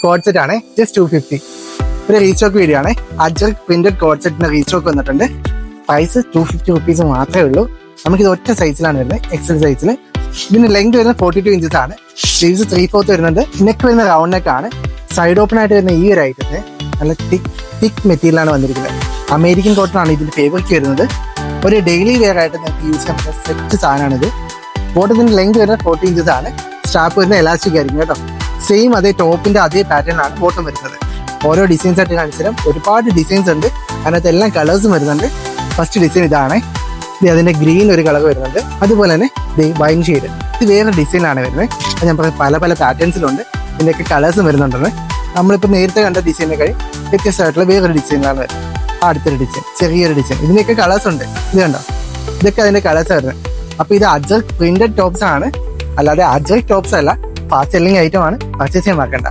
Code set ആണ്, just 250. ഒരു restock video ആണ്. അജ്രക് പ്രിന്റഡ് കോഡ് സെറ്റിന്റെ റീസ്റ്റോക്ക് വന്നിട്ടുണ്ട്. പ്രൈസ് 250 റുപ്പീസ് മാത്രമേ ഉള്ളൂ. നമുക്കിത് ഒറ്റ സൈസിലാണ് വരുന്നത്, എക്സൽ സൈസിൽ. ഇതിന്റെ ലെങ്ത് വരുന്നത് 42 ഇഞ്ചസ് ആണ്. സ്ലീവ്സ് 3/4 വരുന്നുണ്ട്. നെക്ക് വരുന്ന റൗണ്ട് നെക്ക് ആണ്. സൈഡ് ഓപ്പൺ ആയിട്ട് വരുന്ന ഈ ഒരു ഐറ്റത്തിന് നല്ല തിക്ക് മെറ്റീരിയലാണ് വന്നിരിക്കുന്നത്. അമേരിക്കൻ കോട്ടൺ ആണ് ഇതിന്റെ ഫേബ്രിക് വരുന്നത്. ഒരു ഡെയിലി വെയർ ആയിട്ട് നിങ്ങൾക്ക് യൂസ് ചെയ്യാൻ പറ്റുന്ന സെറ്റ് സാധനമാണിത്. ബോട്ടത്തിന്റെ ലെങ്ത് വരുന്നത് 40 ഇഞ്ചസ് ആണ്. സ്റ്റാപ്പ് വരുന്ന എലാസ്റ്റിക് ആയിരിക്കും കേട്ടോ. സെയിം അതേ ടോപ്പിന്റെ അതേ പാറ്റേൺ ആണ് ബോട്ടം വരുന്നത്. ഓരോ ഡിസൈൻസ് ആയിട്ട് കാണിച്ചാലും ഒരുപാട് ഡിസൈൻസ് ഉണ്ട്. അതിനകത്ത് എല്ലാം കളേഴ്സും വരുന്നുണ്ട്. ഫസ്റ്റ് ഡിസൈൻ ഇതാണ്. ഇത് അതിന്റെ ഗ്രീൻ ഒരു കളർ വരുന്നുണ്ട്. അതുപോലെ തന്നെ വൈൻ ഷെയ്ഡ്, ഇത് വേറെ ഡിസൈനാണ് വരുന്നത്. അത് ഞാൻ പറഞ്ഞ പല പല പാറ്റേൺസിലുണ്ട്. ഇതിൻ്റെയൊക്കെ കളേഴ്സും വരുന്നുണ്ടെന്ന്. നമ്മളിപ്പോൾ നേരത്തെ കണ്ട ഡിസൈനെ കഴിയും വ്യത്യസ്തമായിട്ടുള്ള വേറൊരു ഡിസൈനാണ് വരുന്നത്. അടുത്തൊരു ഡിസൈൻ, ചെറിയൊരു ഡിസൈൻ. ഇതിൻ്റെയൊക്കെ കളേഴ്സ് ഉണ്ട്. ഇത് കണ്ടോ, ഇതൊക്കെ അതിന്റെ കളേഴ്സ് വരുന്നത്. അപ്പോൾ ഇത് അജ്രക് പ്രിന്റഡ് ടോപ്സ് ആണ്, അല്ലാതെ അജ്രക് ടോപ്സ് അല്ല. ഫാസ്റ്റ് സെല്ലിംഗ് ഐറ്റം ആണ്, പർച്ചേസ് ചെയ്യാൻ മറക്കണ്ട.